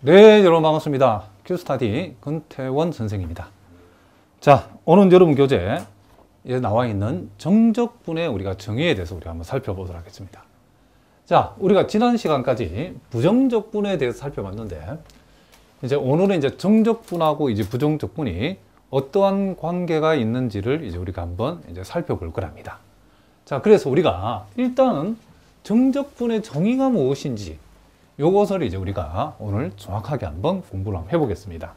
네, 여러분 반갑습니다. 큐스타디 권태원 선생입니다. 자, 오늘 여러분 교재에 나와 있는 정적분의 우리가 정의에 대해서 우리가 한번 살펴보도록 하겠습니다. 자, 우리가 지난 시간까지 부정적분에 대해서 살펴봤는데, 이제 오늘은 이제 정적분하고 이제 부정적분이 어떠한 관계가 있는지를 이제 우리가 한번 이제 살펴볼 거랍니다. 자, 그래서 우리가 일단은 정적분의 정의가 무엇인지 요것을 이제 우리가 오늘 정확하게 한번 공부를 한번 해보겠습니다.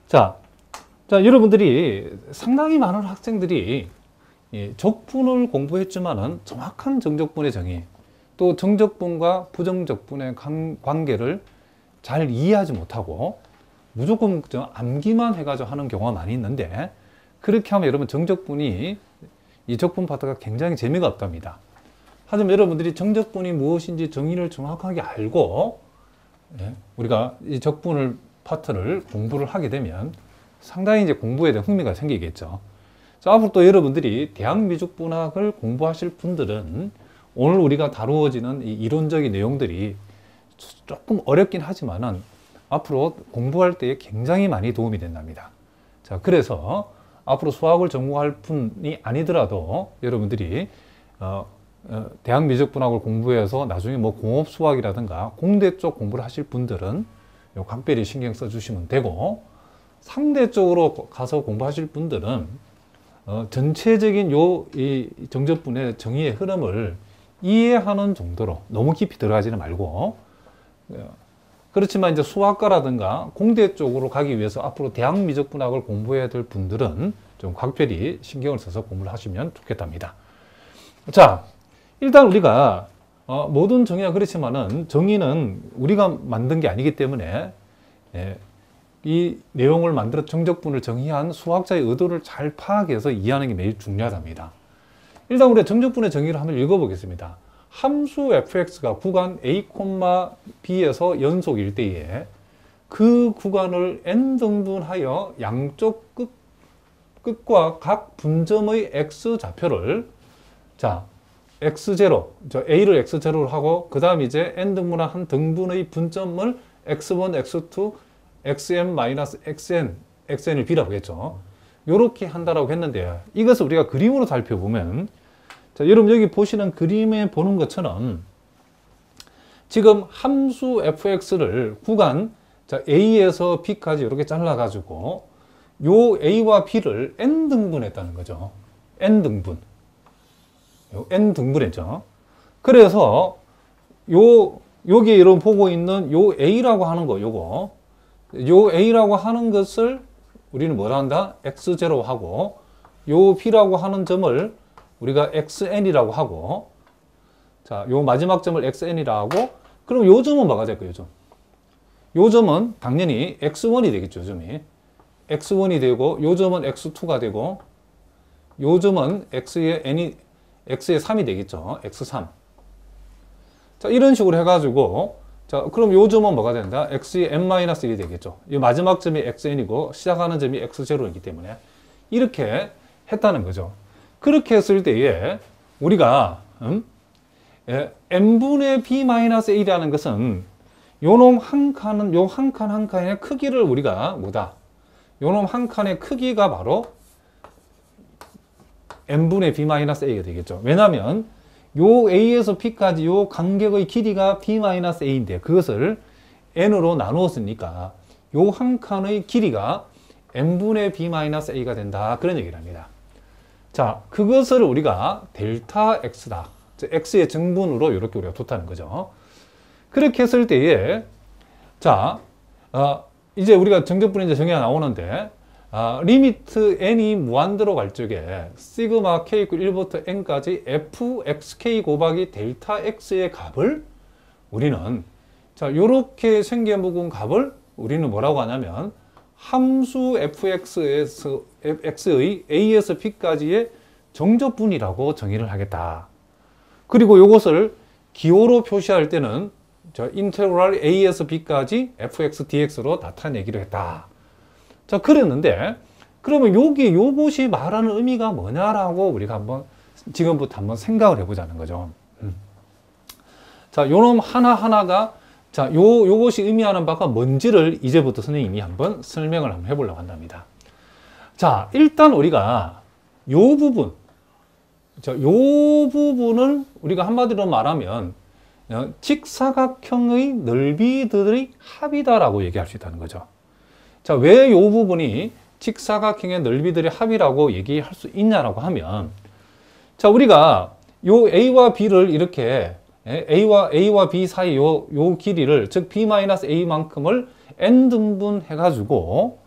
자, 여러분들이 상당히 많은 학생들이 적분을 공부했지만은 정확한 정적분의 정의, 또 정적분과 부정적분의 관계를 잘 이해하지 못하고 무조건 암기만 해가지고 하는 경우가 많이 있는데, 그렇게 하면 여러분 정적분이 이 적분 파트가 굉장히 재미가 없답니다. 하지만 여러분들이 정적분이 무엇인지 정의를 정확하게 알고 우리가 이 적분을 파트를 공부를 하게 되면 상당히 이제 공부에 대한 흥미가 생기겠죠. 자, 앞으로 또 여러분들이 대학미적분학을 공부하실 분들은 오늘 우리가 다루어지는 이 이론적인 내용들이 조금 어렵긴 하지만은 앞으로 공부할 때에 굉장히 많이 도움이 된답니다. 자, 그래서 앞으로 수학을 전공할 분이 아니더라도 여러분들이 대학미적분학을 공부해서 나중에 뭐 공업수학이라든가 공대 쪽 공부를 하실 분들은 요 각별히 신경 써주시면 되고, 상대 쪽으로 가서 공부하실 분들은 전체적인 이 정적분의 정의의 흐름을 이해하는 정도로 너무 깊이 들어가지는 말고, 그렇지만 이제 수학과라든가 공대 쪽으로 가기 위해서 앞으로 대학미적분학을 공부해야 될 분들은 좀 각별히 신경을 써서 공부를 하시면 좋겠답니다. 자, 일단 우리가 모든 정의가 그렇지만은 정의는 우리가 만든 게 아니기 때문에 이 내용을 만들어 정적분을 정의한 수학자의 의도를 잘 파악해서 이해하는 게 매우 중요하답니다. 일단 우리가 정적분의 정의를 한번 읽어보겠습니다. 함수 fx가 구간 a, b에서 연속일 때에 그 구간을 n등분하여 양쪽 끝과 각 분점의 x좌표를, 자, x0, a를 x0로 하고, 그 다음 이제 n등분한 한 등분의 분점을 x1, x2, xn-xn, xn을 b라고 했죠. 요렇게 한다라고 했는데, 이것을 우리가 그림으로 살펴보면, 자, 여러분 여기 보시는 그림에 보는 것처럼 지금 함수 fx를 구간 a에서 b까지 이렇게 잘라가지고 요 a와 b를 n등분 했다는 거죠. n등분. n등분했죠. 그래서 여기 여러분 보고 있는 요 a라고 하는 거, 요 a라고 하는 것을 우리는 뭐라 한다? x0 하고, 요 b라고 하는 점을 우리가 xn이라고 하고, 자, 요 마지막 점을 xn이라고 하고, 그럼 요 점은 뭐가 될까요? 요 점은 당연히 x1이 되겠죠. 요 점이 x1이 되고, 요 점은 x2가 되고, 요 점은 x의 3이 되겠죠. x3. 자, 이런 식으로 해가지고, 자, 그럼 요 점은 뭐가 된다? x의 n-1이 되겠죠. 이 마지막 점이 xn이고 시작하는 점이 x0이기 때문에 이렇게 했다는 거죠. 그렇게 했을 때에 우리가 n분의 b-a라는 것은 요놈 한 칸은 요 한 칸 한 칸의 크기를 우리가 뭐다? 요놈 한 칸의 크기가 바로 n분의 b-a가 되겠죠. 왜냐하면 요 a에서 b까지 요 간격의 길이가 b-a인데 그것을 n으로 나누었으니까 요 한 칸의 길이가 n분의 b-a가 된다. 그런 얘기를 합니다. 자, 그것을 우리가 델타 x다. x의 정분으로 이렇게 우리가 뒀다는 거죠. 그렇게 했을 때에, 자, 이제 우리가 정적분의 이제 정의가 나오는데, 리미트 n이 무한대로 갈 적에 시그마 k = 1부터 n까지 fxk 곱하기 델타 x의 값을 우리는, 자, 요렇게 생겨먹은 값을 우리는 뭐라고 하냐면 함수 fx의 a에서 b까지의 정적분이라고 정의를 하겠다. 그리고 이것을 기호로 표시할 때는 인테그랄 a에서 b까지 fx dx로 나타내기로 했다. 자, 그랬는데 그러면 요것이 말하는 의미가 뭐냐라고 우리가 한번 지금부터 한번 생각을 해보자는 거죠. 자, 요놈 하나하나가 자, 요것이 의미하는 바가 뭔지를 이제부터 선생님이 한번 설명을 한번 해보려고 한답니다. 자, 일단 우리가 요 부분, 요 부분을 우리가 한마디로 말하면 직사각형의 넓이들의 합이다라고 얘기할 수 있다는 거죠. 자, 왜 요 부분이 직사각형의 넓이들의 합이라고 얘기할 수 있냐라고 하면, 자, 우리가 요 A와 B를 이렇게 A와 B 사이 요 길이를, 즉 B-A만큼을 N등분 해가지고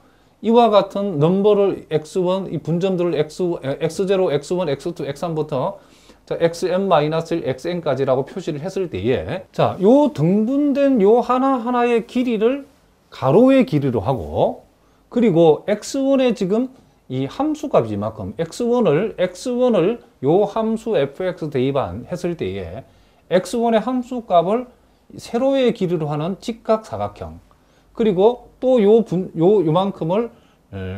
이와 같은 넘버를 X1, 이 분점들을 X0, X1, X2, X3부터 Xn-1, Xn까지라고 표시를 했을 때에, 자, 요 등분된 요 하나하나의 길이를 가로의 길이로 하고, 그리고 X1의 지금 이 함수값이 이만큼, X1을 요 함수 fx 대입한 했을 때에 X1의 함수값을 세로의 길이로 하는 직각사각형, 그리고 또 요만큼을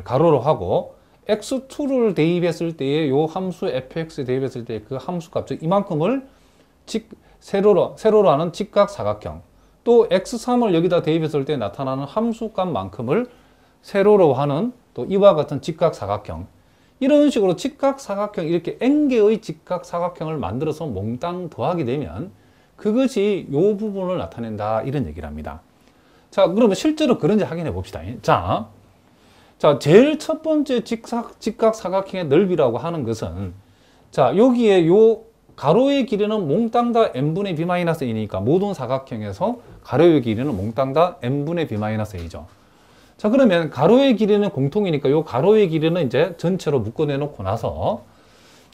가로로 하고 x2를 대입했을 때에 요 함수 fx 대입했을 때 그 함수값, 즉 이만큼을 세로로 하는 직각사각형, 또 x3을 여기다 대입했을 때 나타나는 함수값만큼을 세로로 하는 또 이와 같은 직각사각형, 이런 식으로 직각사각형, 이렇게 n개의 직각사각형을 만들어서 몽땅 더하게 되면 그것이 요 부분을 나타낸다, 이런 얘기를 합니다. 자, 그러면 실제로 그런지 확인해 봅시다. 자, 제일 첫 번째 직각사각형의 넓이라고 하는 것은, 자, 여기에 요 가로의 길이는 몽땅 다 n분의 b-a니까 모든 사각형에서 가로의 길이는 몽땅 다 n분의 b-a죠. 자, 그러면 가로의 길이는 공통이니까 요 가로의 길이는 이제 전체로 묶어내 놓고 나서,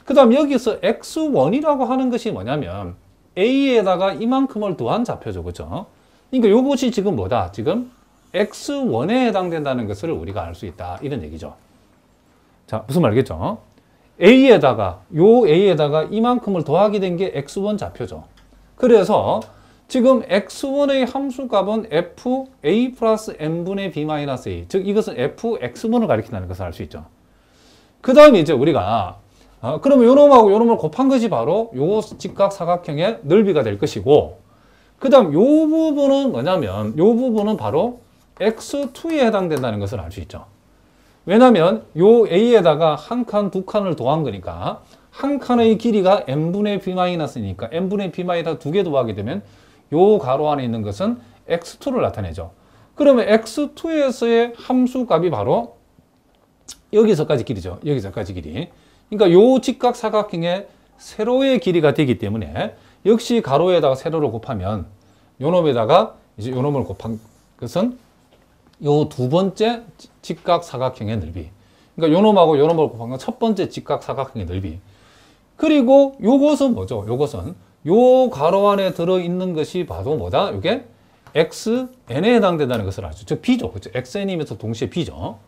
그 다음 여기서 x1이라고 하는 것이 뭐냐면 a에다가 이만큼을 더한 좌표죠. 그죠? 그러니까 요것이 지금 뭐다? 지금 x1에 해당된다는 것을 우리가 알 수 있다, 이런 얘기죠. 자, 무슨 말이겠죠? A에다가 이만큼을 더하게 된 게 x1 좌표죠. 그래서 지금 x1의 함수값은 fa 플러스 n분의 b-a, 즉 이것은 fx1을 가리킨다는 것을 알 수 있죠. 그 다음에 이제 우리가 그러면 요놈하고 요놈을 곱한 것이 바로 요 직각사각형의 넓이가 될 것이고, 그 다음 요 부분은 뭐냐면 요 부분은 바로 x2에 해당된다는 것을 알 수 있죠. 왜냐하면 요 A에다가 한 칸, 두 칸을 더한 거니까 한 칸의 길이가 n분의 b-니까 n분의 b- 두 개 더하게 되면 요 가로 안에 있는 것은 x2를 나타내죠. 그러면 x2에서의 함수값이 바로 여기서까지 길이죠. 여기서까지 길이. 그러니까 요 직각사각형의 세로의 길이가 되기 때문에 역시 가로에다가 세로를 곱하면 요놈에다가 이제 요놈을 곱한 것은 요 두 번째 직각사각형의 넓이. 그러니까 요놈하고 요놈을 곱한 건 첫 번째 직각사각형의 넓이. 그리고 요것은 뭐죠? 요것은 요 가로 안에 들어있는 것이 바로 뭐다? 이게 xn에 해당된다는 것을 알죠. 즉 b죠. 그렇죠? xn이면서 동시에 b죠.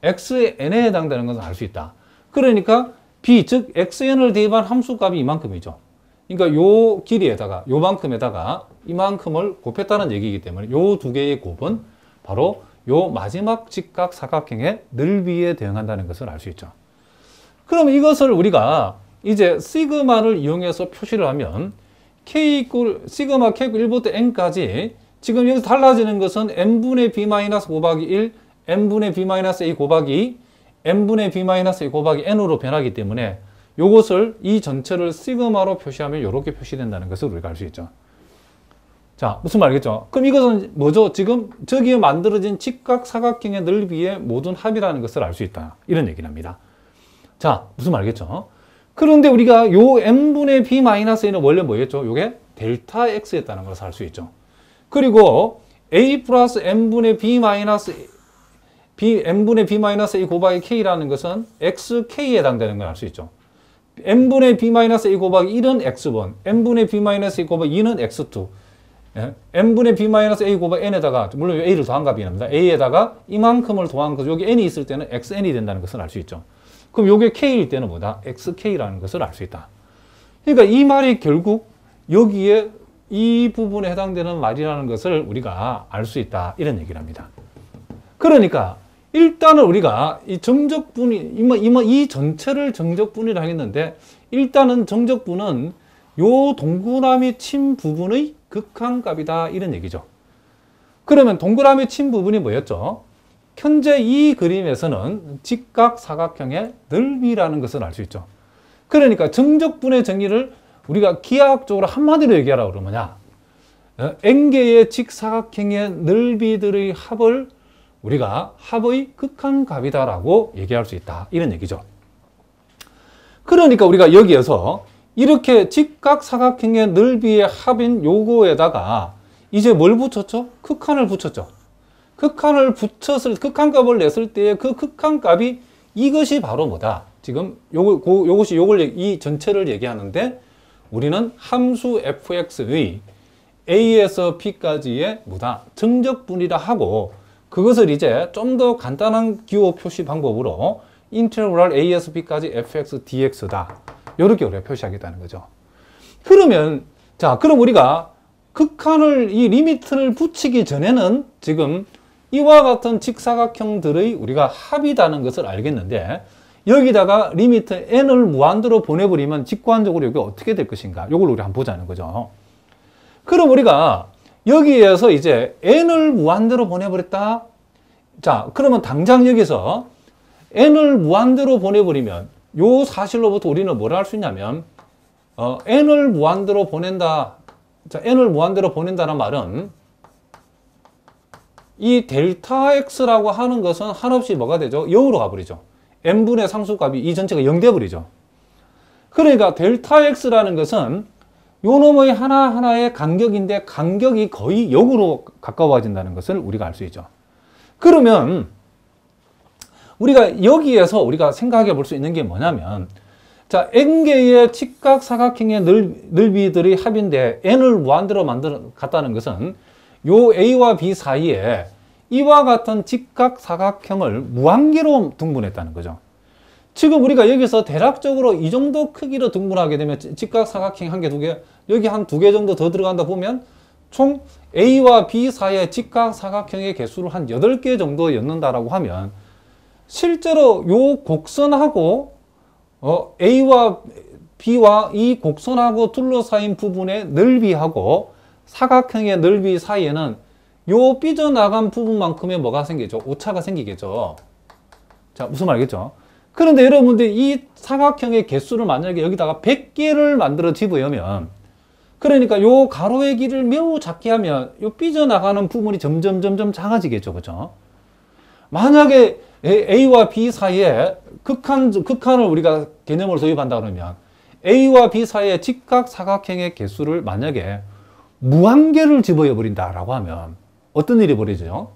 xn에 해당되는 것을 알 수 있다. 그러니까 b, 즉 xn을 대입한 함수값이 이만큼이죠. 그러니까 요 길이에다가 요만큼에다가 이만큼을 곱했다는 얘기이기 때문에 요 두 개의 곱은 바로 요 마지막 직각사각형의 넓이에 대응한다는 것을 알 수 있죠. 그럼 이것을 우리가 이제 시그마를 이용해서 표시를 하면 시그마 k 1부터 n까지 지금 여기서 달라지는 것은 n분의 b- 곱하기 1, n분의 b-a 곱하기 2, n분의 b-a 곱하기 n으로 변하기 때문에 요것을 이 전체를 시그마로 표시하면 이렇게 표시된다는 것을 우리가 알 수 있죠. 자, 무슨 말이겠죠? 그럼 이것은 뭐죠? 지금 저기에 만들어진 직각사각형의 넓이의 모든 합이라는 것을 알 수 있다, 이런 얘기를 합니다. 자, 무슨 말이겠죠? 그런데 우리가 요 n분의 b-a는 원래 뭐였죠? 요게 델타 x였다는 것을 알 수 있죠. 그리고 a 플러스 n분의 n분의 b-a 곱하기 k라는 것은 xk에 해당되는 걸 알 수 있죠. n분의 b-a 곱하기 1은 x1, n분의 b-a 곱하기 2는 x2, n분의 b-a 곱하기 n에다가, 물론 a를 더한 값이 납니다. a에다가 이만큼을 더한 것, 여기 n이 있을 때는 xn이 된다는 것을 알 수 있죠. 그럼 요게 k일 때는 뭐다? xk라는 것을 알 수 있다. 그러니까 이 말이 결국 여기에 이 부분에 해당되는 말이라는 것을 우리가 알 수 있다, 이런 얘기를 합니다. 그러니까 일단은 우리가 이 정적분이 이 전체를 정적분이라 했는데, 일단은 정적분은 요 동그라미 친 부분의 극한값이다, 이런 얘기죠. 그러면 동그라미 친 부분이 뭐였죠? 현재 이 그림에서는 직각사각형의 넓이라는 것을 알 수 있죠. 그러니까 정적분의 정의를 우리가 기하학적으로 한마디로 얘기하라고 그러면 뭐냐? n개의 직사각형의 넓이들의 합을 우리가 합의 극한값이다라고 얘기할 수 있다. 이런 얘기죠. 그러니까 우리가 여기에서 이렇게 직각사각형의 넓이의 합인 요거에다가 이제 뭘 붙였죠? 극한을 붙였죠. 극한을 붙였을, 극한값을 냈을 때의 그 극한값이 이것이 바로 뭐다? 지금 요것이 이 전체를 얘기하는데 우리는 함수 fx의 a에서 b까지의 뭐다? 정적분이라 하고 그것을 이제 좀 더 간단한 기호 표시 방법으로 인테그랄 a에서 b까지 fx dx다. 이렇게 우리가 표시하겠다는 거죠. 그러면 자, 그럼 우리가 극한을 이 리미트를 붙이기 전에는 지금 이와 같은 직사각형들의 우리가 합이라는 것을 알겠는데 여기다가 리미트 n을 무한대로 보내버리면 직관적으로 여기 어떻게 될 것인가? 이걸 우리 한번 보자는 거죠. 그럼 우리가 여기에서 이제 n을 무한대로 보내버렸다. 자, 그러면 당장 여기서 n을 무한대로 보내버리면 요 사실로부터 우리는 뭘 할 수 있냐면 n을 무한대로 보낸다. 자, n을 무한대로 보낸다는 말은 이 델타 x라고 하는 것은 한없이 뭐가 되죠? 0으로 가버리죠. n분의 상수값이 이 전체가 0 돼버리죠. 그러니까 델타 x라는 것은 요 놈의 하나하나의 간격인데 간격이 거의 0으로 가까워진다는 것을 우리가 알 수 있죠. 그러면 우리가 여기에서 우리가 생각해 볼 수 있는 게 뭐냐면 자, n개의 직각사각형의 넓이들의 합인데 n을 무한대로 갔다는 것은 요 a와 b 사이에 이와 같은 직각사각형을 무한개로 등분했다는 거죠. 지금 우리가 여기서 대략적으로 이 정도 크기로 등분하게 되면 직각사각형 한 개, 두 개, 여기 한 두 개 정도 더 들어간다 보면 총 a와 b 사이의 직각사각형의 개수를 한 8개 정도 였는다라고 하면 실제로 요 곡선하고 a와 b와 이 곡선하고 둘러싸인 부분의 넓이하고 사각형의 넓이 사이에는 요 삐져나간 부분만큼의 뭐가 생기죠? 오차가 생기겠죠. 자, 무슨 말이겠죠? 그런데 여러분들 이 사각형의 개수를 만약에 여기다가 100개를 만들어 집어넣으면 그러니까 요 가로의 길이를 매우 작게 하면 요 삐져나가는 부분이 점점 작아지겠죠. 그죠? 만약에 A와 B 사이에 극한을 우리가 개념을 도입한다 그러면 A와 B 사이의 직각사각형의 개수를 만약에 무한개를 집어넣어 버린다라고 하면 어떤 일이 벌어지죠?